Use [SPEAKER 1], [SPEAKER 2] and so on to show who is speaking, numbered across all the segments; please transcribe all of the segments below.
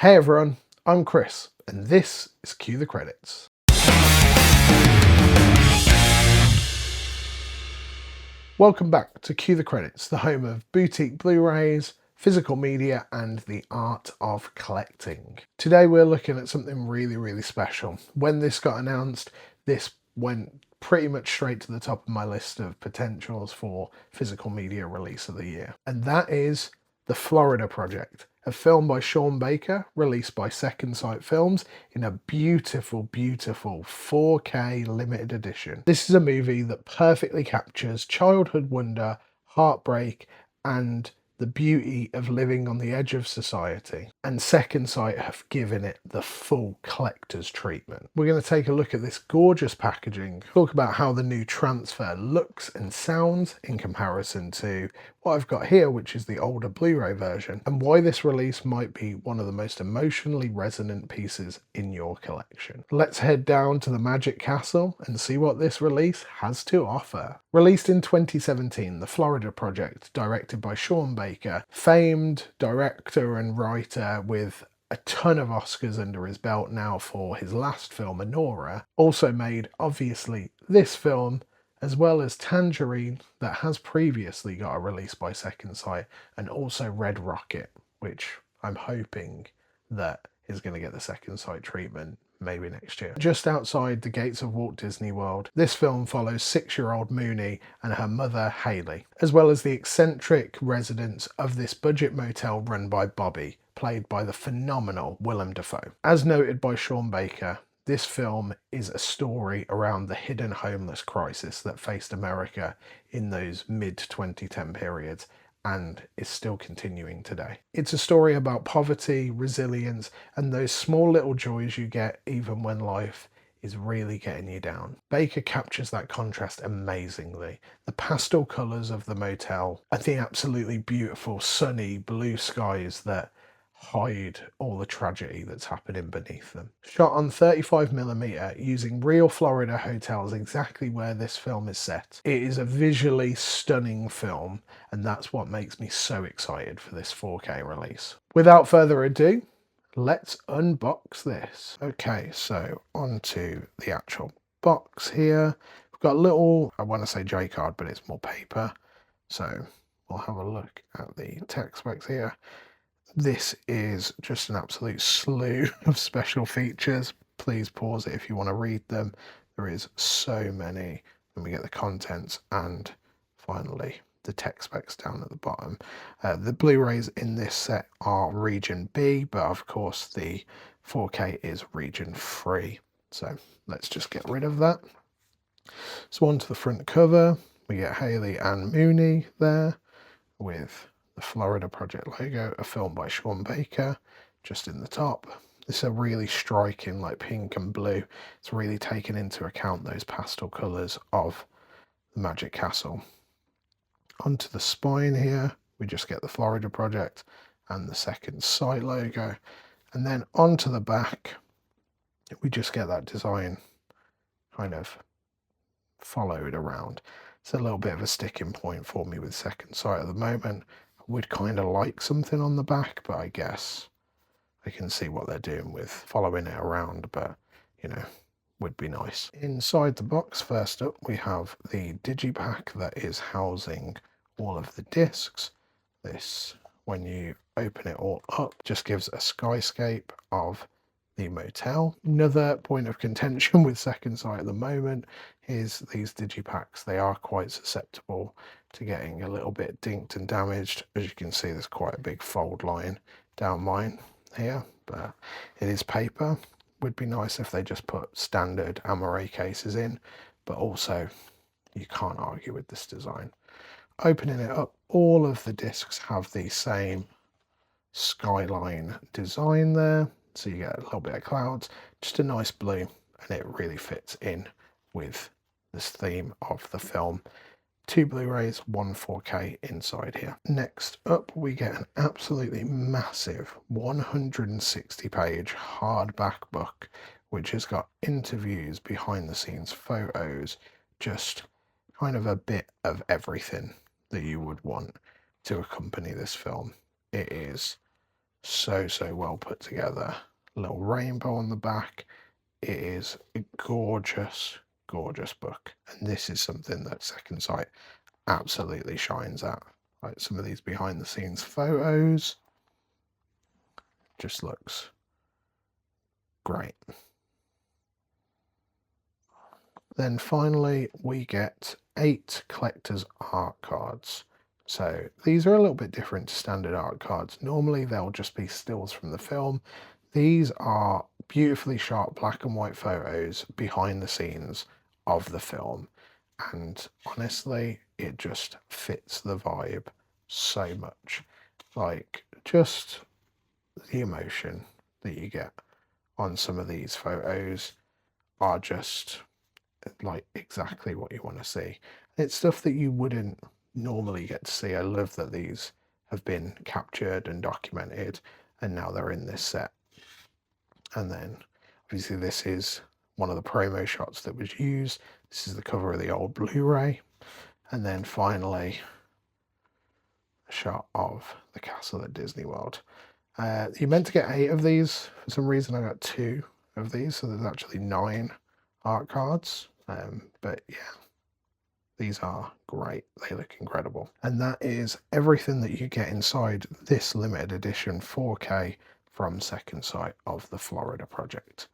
[SPEAKER 1] Hey everyone, I'm Chris, and this is Cue the Credits. Welcome back to Cue the Credits, the home of boutique Blu-rays, physical media, and the art of collecting. Today we're looking at something really special. When this got announced, this went pretty much straight to the top of my list of potentials for physical media release of the year. And that is The Florida Project, a film by Sean Baker, released by Second Sight Films in a beautiful 4K limited edition. This is a movie that perfectly captures childhood wonder, heartbreak, and the beauty of living on the edge of society. And Second Sight have given it the full collector's treatment. We're going to take a look at this gorgeous packaging, talk about how the new transfer looks and sounds in comparison to what I've got here, which is the older Blu-ray version, and why this release might be one of the most emotionally resonant pieces in your collection. Let's head down to the Magic Castle and see what this release has to offer. Released in 2017, The Florida Project, directed by Sean Baker, famed director and writer with a ton of Oscars under his belt now for his last film, Anora, also made, obviously, this film, as well as Tangerine, that has previously got a release by Second Sight, and also Red Rocket, which I'm hoping that is going to get the Second Sight treatment maybe next year. Just outside the gates of Walt Disney World, this film follows 6-year-old Mooney and her mother Haley, as well as the eccentric residents of this budget motel run by Bobby, played by the phenomenal Willem Dafoe. As noted by Sean Baker, this film is a story around the hidden homeless crisis that faced America in those mid-2010 periods and is still continuing today. It's a story about poverty, resilience, and those small little joys you get even when life is really getting you down. Baker captures that contrast amazingly. The pastel colours of the motel and the absolutely beautiful sunny blue skies that hide all the tragedy that's happening beneath them. Shot on 35mm using real Florida hotels exactly where this film is set. It is a visually stunning film, and that's what makes me so excited for this 4K release. Without further ado, let's unbox this. Okay, so onto the actual box here. We've got a little, I want to say J card, but it's more paper. So we'll have a look at the text specs here. This is just an absolute slew of special features. Please pause it if you want to read them. There is so many. Then we get the contents and finally the tech specs down at the bottom. The Blu-rays in this set are region B, but of course the 4K is region 3. So let's just get rid of that. So onto the front cover, we get Haley and Mooney there with the Florida Project logo, a film by Sean Baker, just in the top. This is a really striking, like pink and blue. It's really taken into account those pastel colours of the Magic Castle. Onto the spine here, we just get the Florida Project and the Second Sight logo. And then onto the back, we just get that design kind of followed around. It's a little bit of a sticking point for me with Second Sight at the moment. Would kind of like something on the back, but I guess I can see what they're doing with following it around, but you know, would be nice. Inside the box, first up, we have the digipack that is housing all of the discs. This, when you open it all up, just gives a skyscape of the motel. Another point of contention with Second Sight at the moment is these digipacks. They are quite susceptible to getting a little bit dinked and damaged. As you can see, there's quite a big fold line down mine here, but it is paper. Would be nice if they just put standard Amaray cases in, but also you can't argue with this design. Opening it up, all of the discs have the same skyline design there. So you get a little bit of clouds, just a nice blue, and it really fits in with this theme of the film. 2 Blu-rays, 1 4K inside here. Next up, we get an absolutely massive 160-page hardback book, which has got interviews, behind the scenes photos, just kind of a bit of everything that you would want to accompany this film. It is So well put together. A little rainbow on the back. It is a gorgeous, gorgeous book. And this is something that Second Sight absolutely shines at. Like some of these behind the scenes photos. Just looks great. Then finally, we get 8 collector's art cards. So these are a little bit different to standard art cards. Normally they'll just be stills from the film. These are beautifully shot black and white photos behind the scenes of the film. And honestly, it just fits the vibe so much. Like, just the emotion that you get on some of these photos are just like exactly what you want to see. It's stuff that you wouldn't normally get to see. I love that these have been captured and documented and now they're in this set. And then obviously this is one of the promo shots that was used. This is the cover of the old Blu-ray. And then finally a shot of the castle at Disney World. You're meant to get 8 of these. For some reason I got 2 of these, so there's actually 9 art cards. But yeah, these are great. They look incredible. And that is everything that you get inside this limited edition 4K from Second Sight of the Florida project.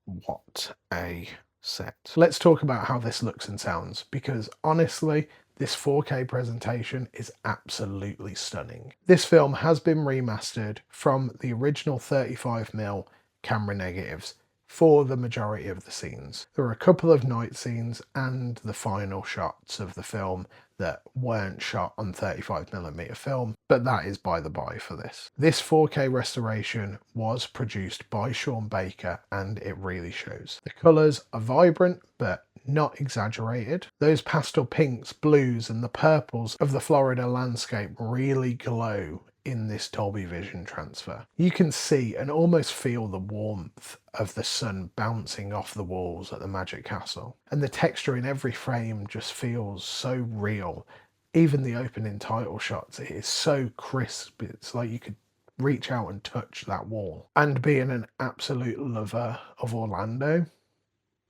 [SPEAKER 1] What a set. Let's talk about how this looks and sounds, because honestly, this 4K presentation is absolutely stunning. This film has been remastered from the original 35mm camera negatives for the majority of the scenes. There are a couple of night scenes and the final shots of the film that weren't shot on 35mm film, but that is by the by for this. This 4K restoration was produced by Sean Baker and it really shows. The colours are vibrant but not exaggerated. Those pastel pinks, blues and the purples of the Florida landscape really glow in this Dolby Vision transfer. You can see and almost feel the warmth of the sun bouncing off the walls at the Magic Castle. And the texture in every frame just feels so real. Even the opening title shots, it is so crisp. It's like you could reach out and touch that wall. And being an absolute lover of Orlando,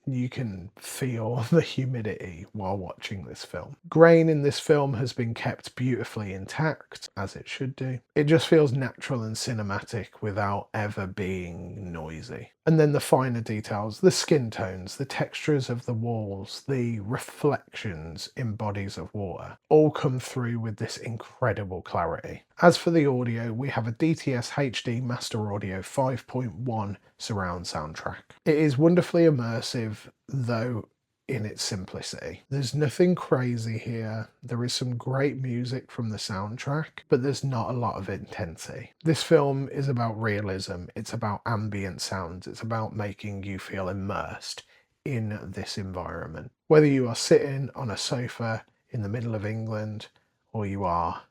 [SPEAKER 1] you can feel the humidity while watching this film. Grain in this film has been kept beautifully intact, as it should do. It just feels natural and cinematic without ever being noisy. And then the finer details, the skin tones, the textures of the walls, the reflections in bodies of water, all come through with this incredible clarity. As for the audio, we have a DTS HD Master Audio 5.1 surround soundtrack. It is wonderfully immersive, though in its simplicity. There's nothing crazy here. There is some great music from the soundtrack, but there's not a lot of intensity. This film is about realism. It's about ambient sounds. It's about making you feel immersed in this environment. Whether you are sitting on a sofa in the middle of England or you are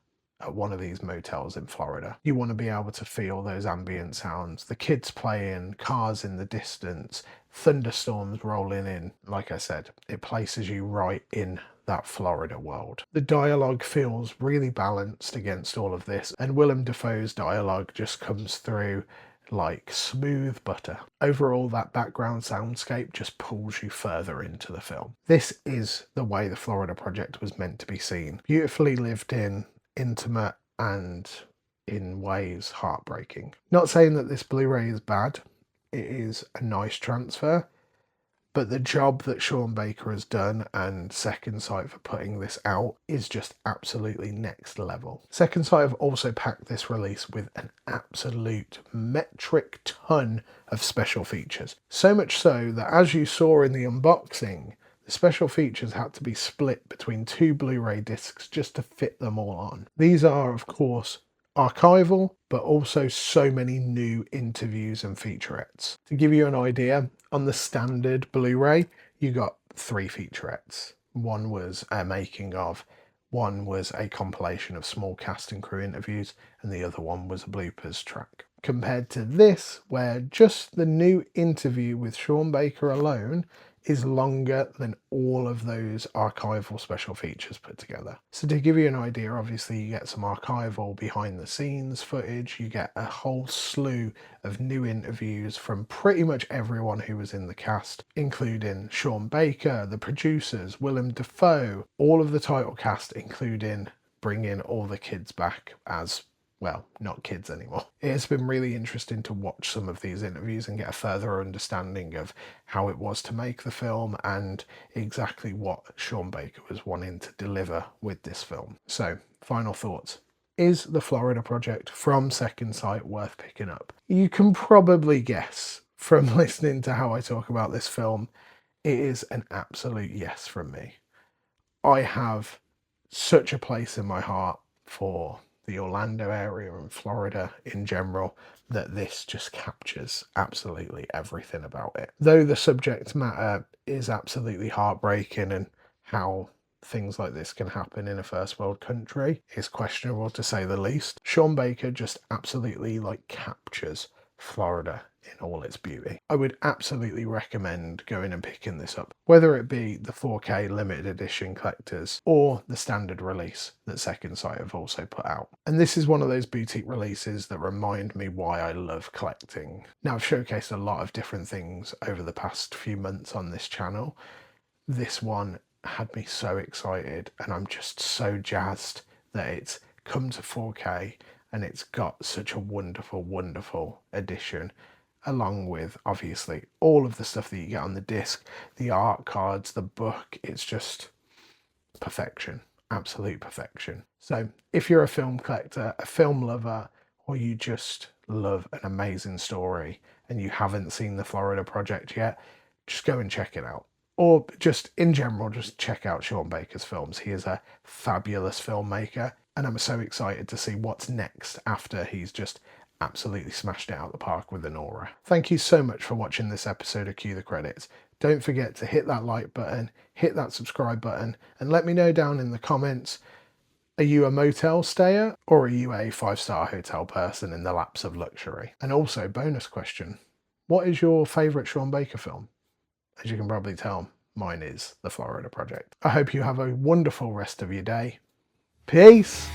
[SPEAKER 1] at one of these motels in Florida, you want to be able to feel those ambient sounds, the kids playing, cars in the distance, thunderstorms rolling in. Like I said, it places you right in that Florida world. The dialogue feels really balanced against all of this, and Willem Dafoe's dialogue just comes through like smooth butter. Overall, that background soundscape just pulls you further into the film. This is the way the Florida project was meant to be seen. Beautifully lived in, intimate, and in ways heartbreaking. Not saying that this Blu-ray is bad. It is a nice transfer, but the job that Sean Baker has done and Second Sight for putting this out is just absolutely next level. Second Sight have also packed this release with an absolute metric ton of special features. So much so that, as you saw in the unboxing, the special features had to be split between 2 Blu-ray discs just to fit them all on. These are, of course, archival, but also so many new interviews and featurettes. To give you an idea, on the standard Blu-ray, you got 3 featurettes. One was a making of, one was a compilation of small cast and crew interviews, and the other one was a bloopers track. Compared to this, where just the new interview with Sean Baker alone is longer than all of those archival special features put together. So to give you an idea, obviously you get some archival behind the scenes footage, you get a whole slew of new interviews from pretty much everyone who was in the cast, including Sean Baker, the producers, Willem Dafoe, all of the title cast, including bringing all the kids back as, well, not kids anymore. It's been really interesting to watch some of these interviews and get a further understanding of how it was to make the film and exactly what Sean Baker was wanting to deliver with this film. So, final thoughts. Is The Florida Project from Second Sight worth picking up? You can probably guess from listening to how I talk about this film, it is an absolute yes from me. I have such a place in my heart for the Orlando area and Florida in general that this just captures absolutely everything about it. Though the subject matter is absolutely heartbreaking and how things like this can happen in a first world country is questionable to say the least, Sean Baker just absolutely captures Florida in all its beauty. I would absolutely recommend going and picking this up, whether it be the 4K limited edition collectors or the standard release that Second Sight have also put out. And this is one of those boutique releases that remind me why I love collecting. Now, I've showcased a lot of different things over the past few months on this channel. This one had me so excited, and I'm just so jazzed that it's come to 4K and it's got such a wonderful, wonderful edition, along with obviously all of the stuff that you get on the disc, the art cards, the book. It's just perfection, absolute perfection. So if you're a film collector, a film lover, or you just love an amazing story and you haven't seen The Florida Project yet, just go and check it out. Or just in general, just check out Sean Baker's films. He is a fabulous filmmaker, and I'm so excited to see what's next after he's just absolutely smashed it out the park with Anora. Thank you so much for watching this episode of Cue the Credits. Don't forget to hit that like button, hit that subscribe button, and let me know down in the comments, are you a motel stayer or are you a 5-star hotel person in the laps of luxury? And also, bonus question, what is your favourite Sean Baker film? As you can probably tell, mine is The Florida Project. I hope you have a wonderful rest of your day. Peace!